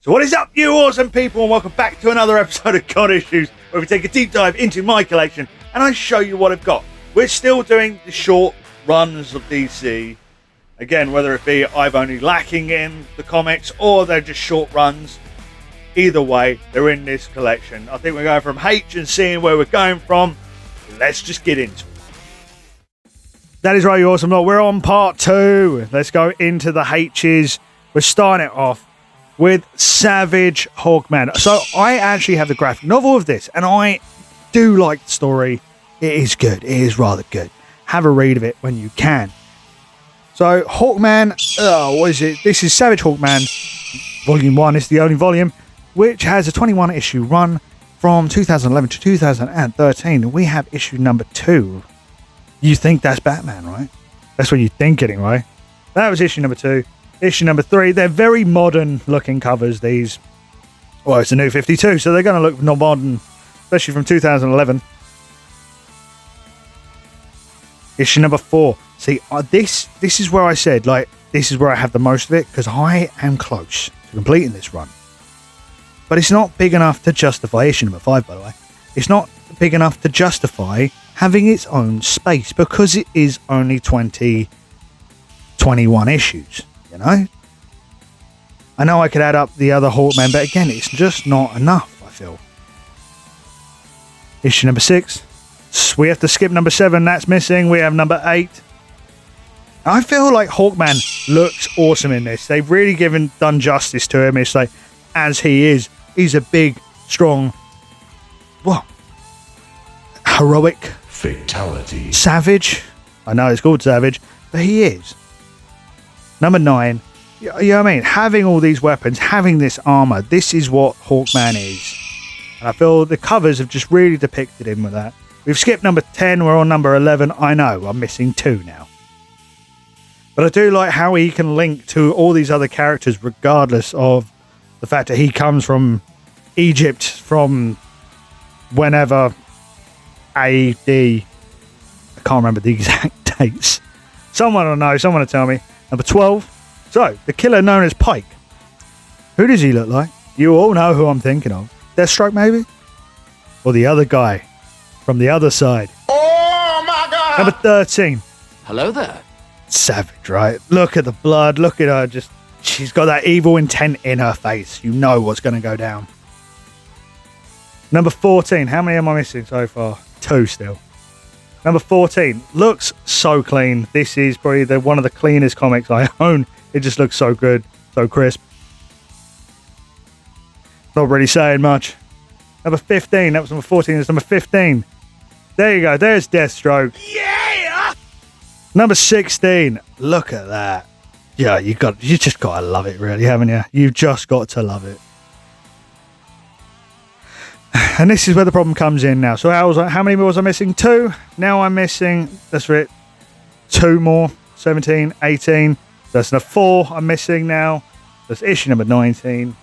So what is up, you awesome people, and welcome back to another episode of God Issues, where we take a deep dive into my collection and I show you what I've got. We're still doing the short runs of DC. Again, whether it be I've only lacking in the comics or they're just short runs, either way, they're in this collection. I think we're going from H and seeing where we're going from. Let's just get into it. That is right, you awesome lot. We're on part 2. Let's go into the H's. We're starting it off with Savage Hawkman. So I actually have the graphic novel of this, and I do like the story. It is good. It is rather good. Have a read of it when you can. So Hawkman, what is it? This is Savage Hawkman, Volume 1. It's the only volume, which has a 21 issue run from 2011 to 2013. We have issue number 2. You think that's Batman, right? That's what you're thinking, right? That was issue number 2. Issue number 3, they're very modern looking covers, these. Well, it's a new 52, so they're going to look modern, especially from 2011. Issue number 4. See, this is where I said, like, this is where I have the most of it, because I am close to completing this run. But it's not big enough to justify, issue number 5, by the way. It's not big enough to justify having its own space, because it is only 21 issues. You know? I know I could add up the other Hawkman, but again, it's just not enough, I feel. Issue number 6. We have to skip number 7. That's missing. We have number 8. I feel like Hawkman looks awesome in this. They've really done justice to him. It's like, as he is, he's a big, strong, heroic, fatality, savage. I know it's called Savage, but he is. Number 9, you know what I mean? Having all these weapons, having this armor, this is what Hawkman is. And I feel the covers have just really depicted him with that. We've skipped number 10, we're on number 11. I know, I'm missing 2 now. But I do like how he can link to all these other characters, regardless of the fact that he comes from Egypt, from whenever AD. I can't remember the exact dates. Someone will know, someone will tell me. Number 12. So, the killer known as Pike. Who does he look like? You all know who I'm thinking of. Deathstroke, maybe? Or the other guy from the other side. Oh my god! Number 13. Hello there. Savage, right? Look at the blood. Look at her. She's got that evil intent in her face. You know what's going to go down. Number 14. How many am I missing so far? 2 still. Number 14. Looks so clean. This is probably one of the cleanest comics I own. It just looks so good. So crisp. Not really saying much. Number 15. That was number 14. That's number 15. There you go. There's Deathstroke. Yeah! Number 16. Look at that. Yeah, you just got to love it, really, haven't you? You've just got to love it. And this is where the problem comes in now. So how many more was I missing? 2. Now I'm missing, that's it, 2 more. 17, 18. That's the 4 I'm missing now. That's issue number 19.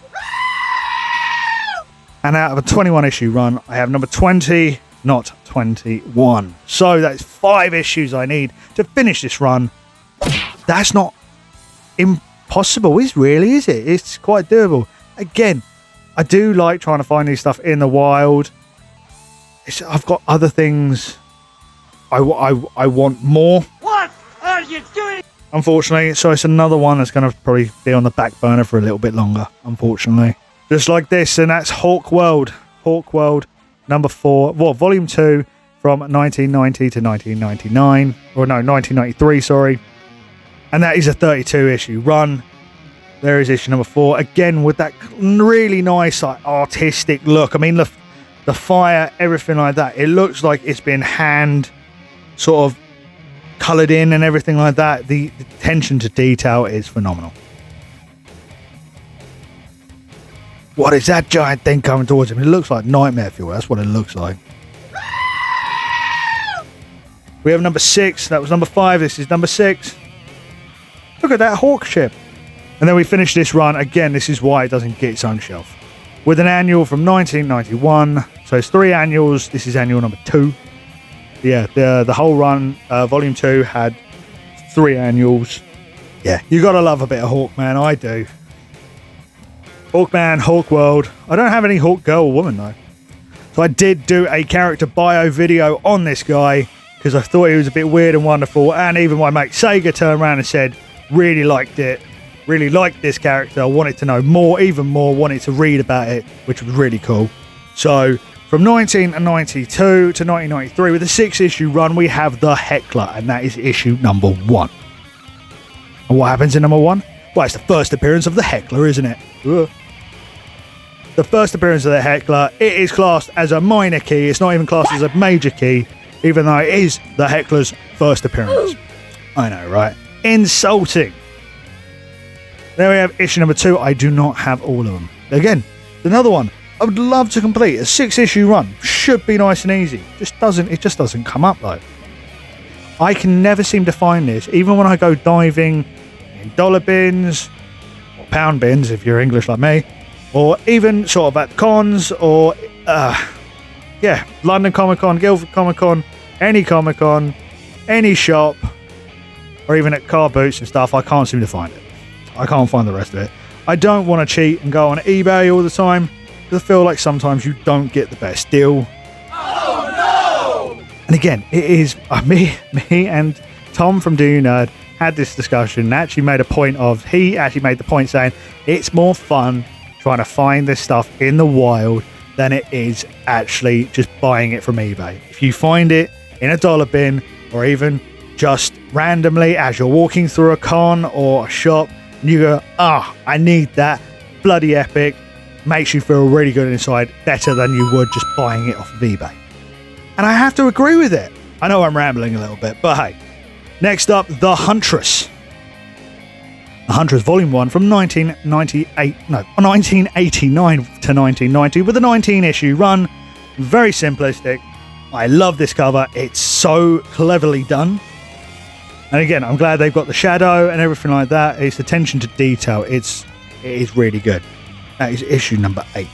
And out of a 21 issue run, I have number 20, not 21. So that's 5 issues I need to finish this run. That's not impossible, is it? It's quite doable. Again, I do like trying to find these stuff in the wild. I've got other things. I want more. What are you doing? Unfortunately, so it's another one that's going to probably be on the back burner for a little bit longer, unfortunately. Just like this, and that's Hawk World. Hawk World, number 4. Well, volume 2 from 1990 to 1999. Or no, 1993, sorry. And that is a 32 issue run. There is issue number 4. Again, with that really nice, like, artistic look. I mean, the fire, everything like that. It looks like it's been hand sort of coloured in and everything like that. The attention to detail is phenomenal. What is that giant thing coming towards him? It looks like nightmare fuel. That's what it looks like. We have number 6. That was number 5. This is number 6. Look at that hawk ship. And then we finish this run. Again, this is why it doesn't get its own shelf. With an annual from 1991. So it's 3 annuals. This is annual number 2. Yeah, the whole run, volume 2 had 3 annuals. Yeah, you gotta love a bit of Hawkman. I do. Hawkman, Hawk World. I don't have any Hawk Girl or Woman though. So I did do a character bio video on this guy because I thought he was a bit weird and wonderful, and even my mate Sega turned around and said, really liked it, really liked this character, wanted to know more, even more, wanted to read about it, which was really cool. So from 1992 to 1993, with a 6-issue run, we have The Heckler, and that is issue number 1. And what happens in number 1? Well, it's the first appearance of the Heckler, isn't it? Ugh. The first appearance of the Heckler, it is classed as a minor key. It's not even classed as a major key, even though it is the Heckler's first appearance. I know, right? Insulting. There we have issue number 2. I do not have all of them. Again, another one I would love to complete. A 6-issue run should be nice and easy. It just doesn't come up though. I can never seem to find this, even when I go diving in dollar bins or pound bins, if you're English like me, or even sort of at cons or London Comic Con, Guildford Comic Con, any Comic Con, any shop, or even at car boots and stuff. I can't seem to find it. I can't find the rest of it. I don't want to cheat and go on eBay all the time, because I feel like sometimes you don't get the best deal. Oh no! And again, it is me and Tom from Do You Nerd had this discussion and actually made the point saying it's more fun trying to find this stuff in the wild than it is actually just buying it from eBay. If you find it in a dollar bin, or even just randomly as you're walking through a con or a shop, and you go, I need that, bloody epic, makes you feel really good inside, better than you would just buying it off of eBay. And I have to agree with it. I know I'm rambling a little bit, but hey. Next up, The Huntress. The Huntress Volume 1 from 1989 to 1990 with a 19-issue run. Very simplistic. I love this cover. It's so cleverly done. And again, I'm glad they've got the shadow and everything like that. It's attention to detail. It is really good. That is issue number 8.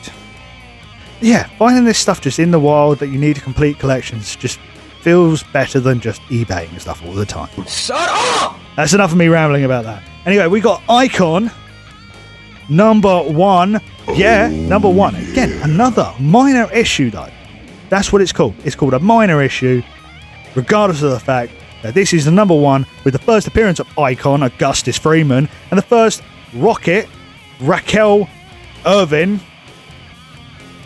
Yeah, finding this stuff just in the wild that you need to complete collections just feels better than just eBaying stuff all the time. Shut up! That's enough of me rambling about that. Anyway, we got Icon, number 1. Yeah, number 1. Again, another minor issue though. That's what it's called. It's called a minor issue, regardless of the fact that this is the number 1 with the first appearance of Icon, Augustus Freeman, and the first Rocket, Raquel Irvin.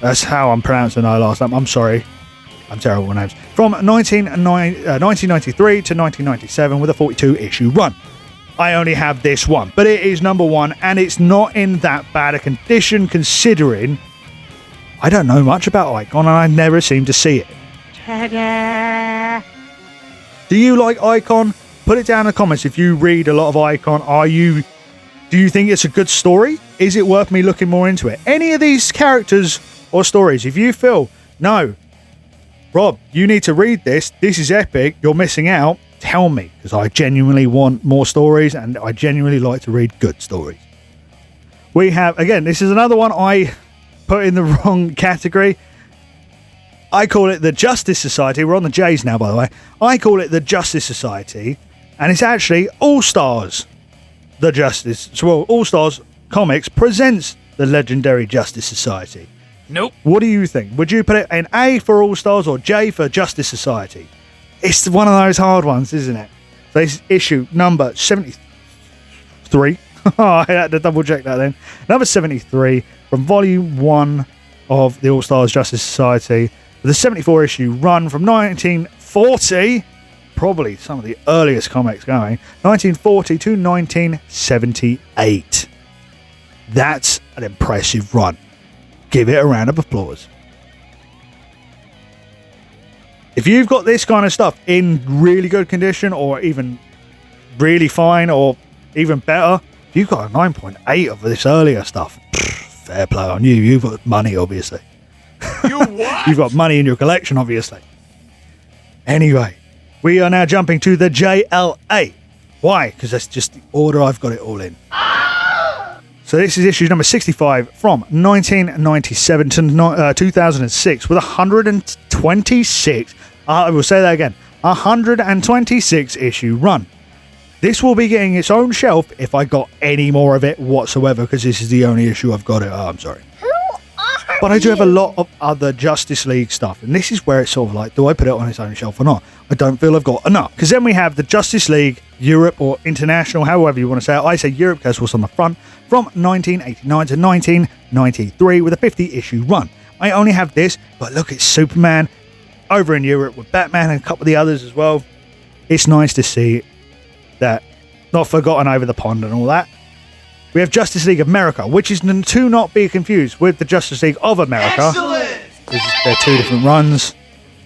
That's how I'm pronouncing her last name. I'm sorry. I'm terrible with names. From 1993 to 1997 with a 42-issue run. I only have this one, but it is number 1, and it's not in that bad a condition considering I don't know much about Icon and I never seem to see it. Ta-da! Do you like Icon? Put it down in the comments if you read a lot of Icon. Do you think it's a good story? Is it worth me looking more into it? Any of these characters or stories, if you feel, no, Rob, you need to read this, this is epic, you're missing out, tell me, because I genuinely want more stories and I genuinely like to read good stories. We have, again, this is another one I put in the wrong category. I call it the Justice Society. We're on the J's now, by the way. I call it the Justice Society, and it's actually All Stars. All Stars Comics presents the legendary Justice Society. Nope. What do you think? Would you put it in A for All Stars or J for Justice Society? It's one of those hard ones, isn't it? So this is issue number 73. I had to double check that then. Number 73 from volume 1 of the All Stars Justice Society. The 74 issue run from 1940, probably some of the earliest comics going, 1940 to 1978. That's an impressive run. Give it a round of applause. If you've got this kind of stuff in really good condition or even really fine or even better, if you've got a 9.8 of this earlier stuff, fair play on you. You've got money, obviously. You what? You've got money in your collection, obviously. Anyway, we are now jumping to the JLA. Why? Because that's just the order I've got it all in. So this is issue number 65 from 1997 to 2006 with 126, I will say that again, 126 issue run. This will be getting its own shelf if I got any more of it whatsoever, because this is the only issue I've got it. Oh, I'm sorry. But I do have a lot of other Justice League stuff, and this is where it's sort of like, do I put it on its own shelf or not? I don't feel I've got enough. Because then we have the Justice League Europe, or International, however you want to say it. I say Europe because what's on the front, from 1989 to 1993 with a 50-issue run. I only have this, but look, it's Superman over in Europe with Batman and a couple of the others as well. It's nice to see that not forgotten over the pond and all that. We have Justice League of America, which is to not be confused with the Justice League of America. Excellent! They're two different runs.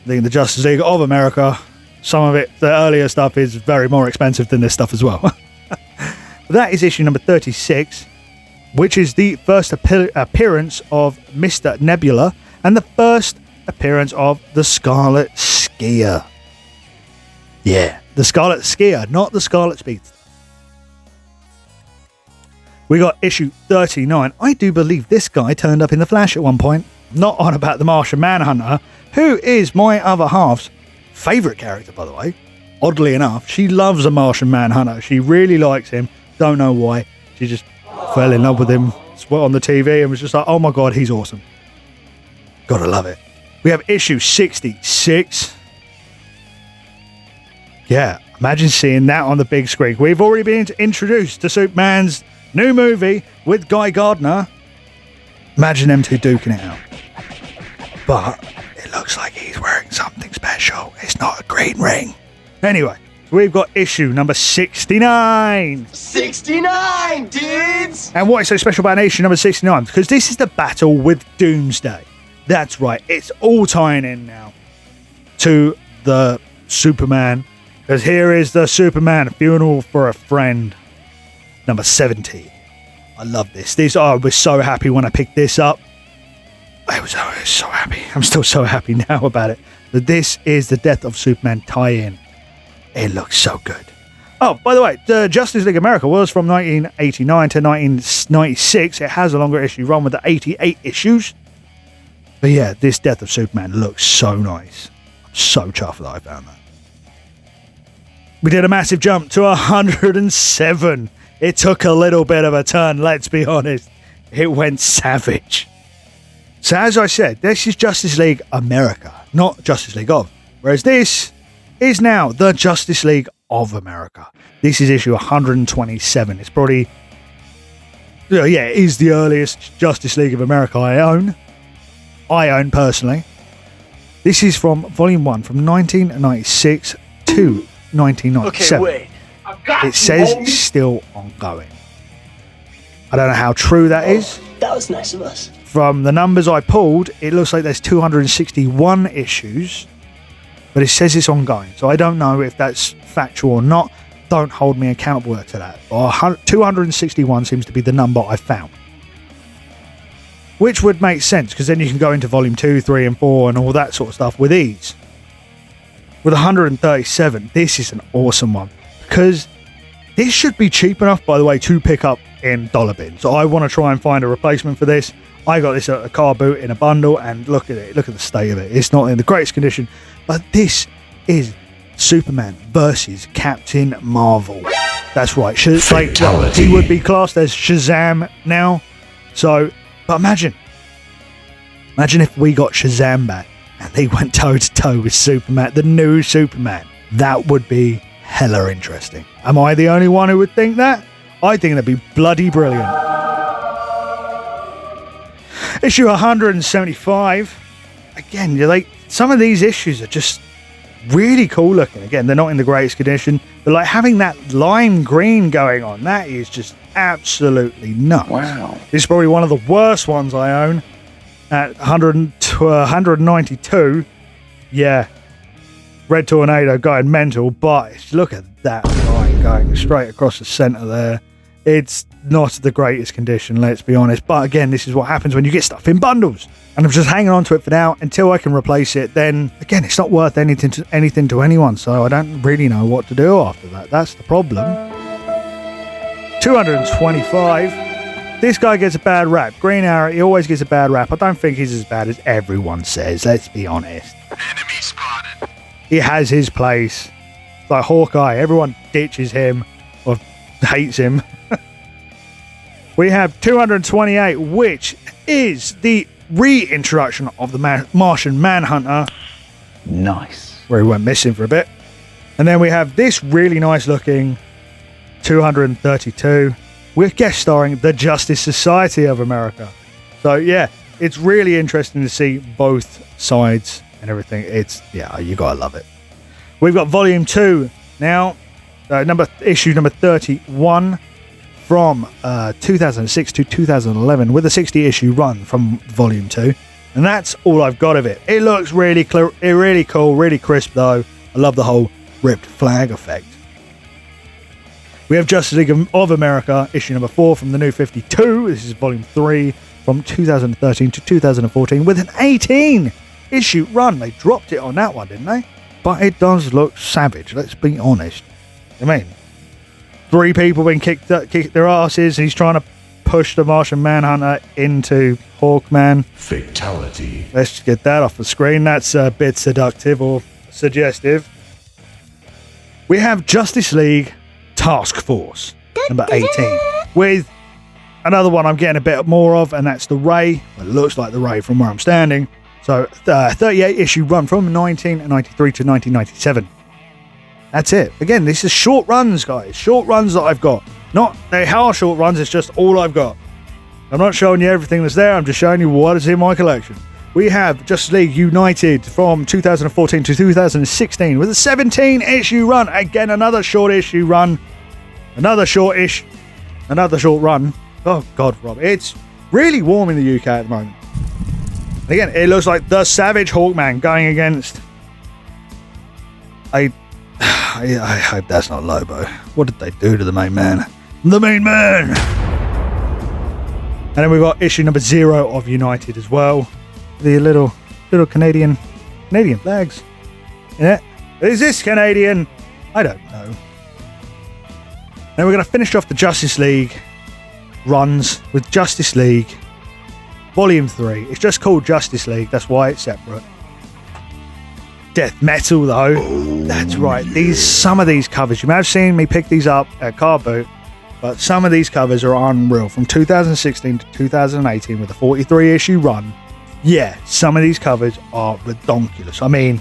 I think the Justice League of America, some of it, the earlier stuff, is very more expensive than this stuff as well. That is issue number 36, which is the first appearance of Mr. Nebula and the first appearance of the Scarlet Skier. Yeah, the Scarlet Skier, not the Scarlet Speedster. We got issue 39. I do believe this guy turned up in The Flash at one point. Not on about the Martian Manhunter, who is my other half's favourite character, by the way. Oddly enough, she loves a Martian Manhunter. She really likes him. Don't know why. She just fell in love with him on the TV and was just like, oh my god, he's awesome. Gotta love it. We have issue 66. Yeah, imagine seeing that on the big screen. We've already been introduced to Superman's new movie with Guy Gardner. Imagine them two duking it out. But it looks like he's wearing something special. It's not a green ring. Anyway, we've got issue number 69. 69, dudes! And what is so special about issue number 69? Because this is the battle with Doomsday. That's right, it's all tying in now to the Superman. Because here is the Superman Funeral for a Friend. Number 70. I love this. I was so happy when I picked this up. I was so happy. I'm still so happy now about it. But this is the Death of Superman tie-in. It looks so good. Oh, by the way, the Justice League America was from 1989 to 1996. It has a longer issue run with the 88 issues. But yeah, this Death of Superman looks so nice. I'm so chuffed that I found that. We did a massive jump to 107. It took a little bit of a turn, let's be honest. It went savage. So as I said, this is Justice League America, not Justice League of. Whereas this is now the Justice League of America. This is issue 127. It's probably, it is the earliest Justice League of America I own personally. This is from volume 1 from 1996 to 1997. Okay, wait. It says it's still ongoing. I don't know how true that is. That was nice of us. From the numbers I pulled, it looks like there's 261 issues, but it says it's ongoing. So I don't know if that's factual or not. Don't hold me accountable to that. 261 seems to be the number I found. Which would make sense, because then you can go into volume 2, 3, and 4 and all that sort of stuff with ease. With 137, this is an awesome one. Because this should be cheap enough, by the way, to pick up in dollar bins. So I want to try and find a replacement for this. I got this at a car boot in a bundle, and look at it. Look at the state of it. It's not in the greatest condition, but this is Superman versus Captain Marvel. That's right. He would be classed as Shazam now. So, but imagine if we got Shazam back and he went toe to toe with Superman, the new Superman. That would be hella interesting. Am I the only one who would think that? I think that'd be bloody brilliant. Issue 175. Again, some of these issues are just really cool looking. Again, they're not in the greatest condition, but having that lime green going on, that is just absolutely nuts. Wow. This is probably one of the worst ones I own at 192. Yeah. Red Tornado going mental, but look at that line going straight across the centre there. It's not the greatest condition, let's be honest. But again, this is what happens when you get stuff in bundles. And I'm just hanging on to it for now until I can replace it. Then, again, it's not worth anything to anyone. So I don't really know what to do after that. That's the problem. 225. This guy gets a bad rap. Green Arrow, he always gets a bad rap. I don't think he's as bad as everyone says. Let's be honest. Enemy spotted. He has his place. Like Hawkeye, everyone ditches him. or hates him. We have 228, which is the reintroduction of the Martian Manhunter. Nice. Where he went missing for a bit. And then we have this really nice looking 232 with guest starring the Justice Society of America. So yeah, it's really interesting to see both sides and everything. It's, yeah, you gotta love it. We've got volume 2 now, issue number 31 from 2006 to 2011 with a 60 issue run from volume 2. And that's all I've got of it. It looks really clear, really cool, really crisp though. I love the whole ripped flag effect. We have Justice League of America, issue number 4 from the New 52. This is volume 3 from 2013 to 2014 with an 18 issue run. They dropped it on that one, didn't they? But it does look savage, let's be honest. I mean, 3 people being kicked their asses. He's trying to push the Martian Manhunter into Hawkman. Fatality. Let's get that off the screen. That's a bit seductive or suggestive. We have Justice League Task Force number 18 with another one I'm getting a bit more of, and that's the Ray. Well, it looks like the Ray from where I'm standing. So 38 issue run from 1993 to 1997. That's it. Again, this is short runs, guys. Short runs that I've got. Not they are short runs, it's just all I've got. I'm not showing you everything that's there, I'm just showing you what is in my collection. We have Justice League United from 2014 to 2016 with a 17 issue run. Again, another short issue run. Another short run. Oh God, Rob. It's really warm in the UK at the moment. Again, it looks like the Savage Hawkman going against I hope that's not Lobo. What did they do to the main man? The main man! And then we've got issue number 0 of United as well. The little Canadian flags in it. Is this Canadian? I don't know. Then we're going to finish off the Justice League runs with Justice League Volume 3. It's just called Justice League, that's why it's separate. Death Metal though. That's right. Some of these covers, you may have seen me pick these up at Car Boot, but some of these covers are unreal. From 2016 to 2018 with a 43 issue run. Yeah, some of these covers are redonkulous. I mean,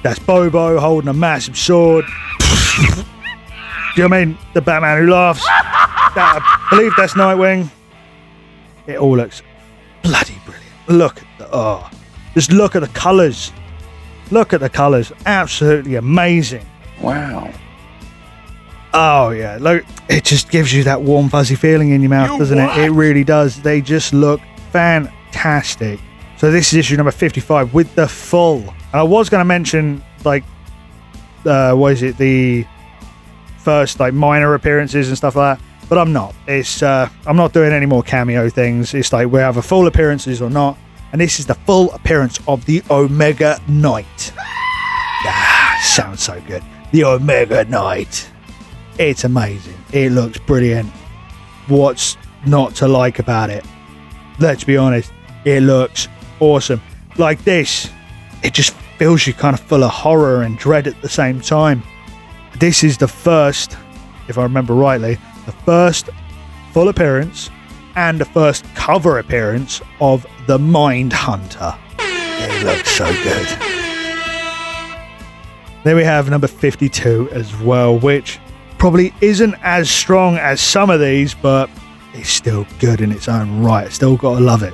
that's Bobo holding a massive sword. Do you know what I mean? The Batman who laughs. I believe that's Nightwing. It all looks bloody brilliant. Just look at the colours. Look at the colours. Absolutely amazing. Wow. Oh, yeah. Look, it just gives you that warm, fuzzy feeling in your mouth, doesn't it? It really does. They just look fantastic. So this is issue number 55 with the full. And I was going to mention, the first, minor appearances and stuff like that. But I'm not. I'm not doing any more cameo things. It's like we have a full appearances or not. And this is the full appearance of the Omega Knight. Sounds so good. The Omega Knight. It's amazing. It looks brilliant. What's not to like about it? Let's be honest. It looks awesome. Like this, it just fills you kind of full of horror and dread at the same time. This is the first, if I remember rightly, the first full appearance and the first cover appearance of the Mind Hunter. It looks so good. Then we have number 52 as well, which probably isn't as strong as some of these, but it's still good in its own right. Still gotta love it.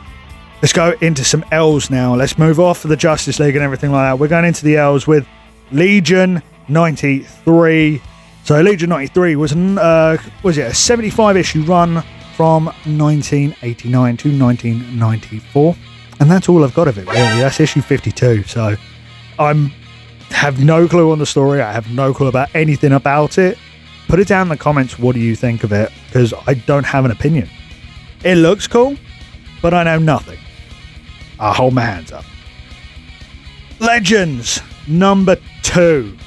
Let's go into some L's now. Let's move off of the Justice League and everything like that. We're going into the L's with Legion 93. So Legion 93 was a 75 issue run from 1989 to 1994, and that's all I've got of it really. That's issue 52. So I have no clue on the story. I have no clue about anything about it. Put it down in the comments. What do you think of it? Because I don't have an opinion. It looks cool, but I know nothing. I'll hold my hands up. Legends number 2.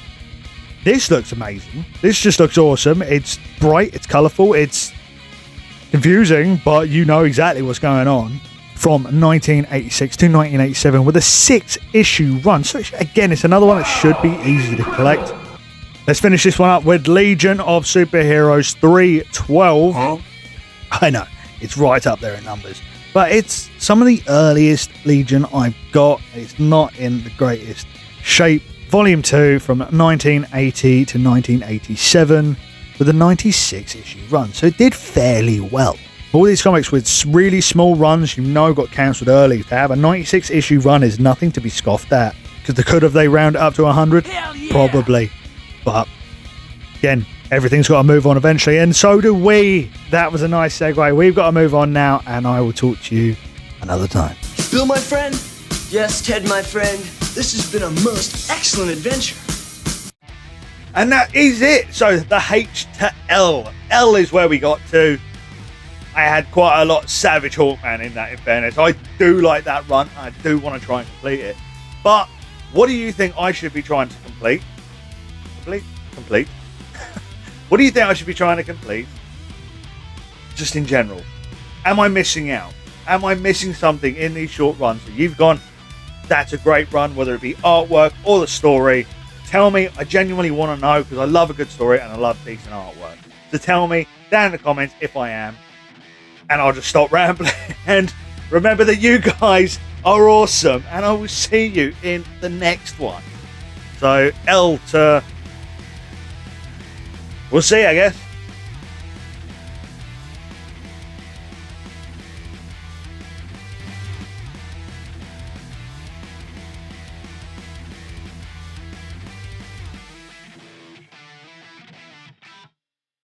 This looks amazing. This just looks awesome. It's bright, it's colourful, it's confusing, but you know exactly what's going on. From 1986 to 1987 with a 6 issue run. So again, it's another one that should be easy to collect. Let's finish this one up with Legion of Superheroes 312. Huh? I know, it's right up there in numbers. But it's some of the earliest Legion I've got. It's not in the greatest shape. Volume 2 from 1980 to 1987 with a 96 issue run. So it did fairly well. All these comics with really small runs, got cancelled early. To have a 96 issue run is nothing to be scoffed at. Could have they round it up to 100? Hell yeah. Probably. But again, everything's got to move on eventually, and so do we. That was a nice segue. We've got to move on now, and I will talk to you another time. Bill, my friend. Yes, Ted, my friend. This has been a most excellent adventure. And that is it. So the H to L. L is where we got to. I had quite a lot of Savage Hawkman in that, in fairness. I do like that run. I do want to try and complete it. But what do you think I should be trying to complete? Complete? What do you think I should be trying to complete? Just in general. Am I missing out? Am I missing something in these short runs that you've gone, that's a great run, whether it be artwork or the story? Tell me. I genuinely want to know, because I love a good story and I love decent artwork. So tell me down in the comments if I am, and I'll just stop rambling. And remember that you guys are awesome, and I will see you in the next one. So L to... we'll see, I guess.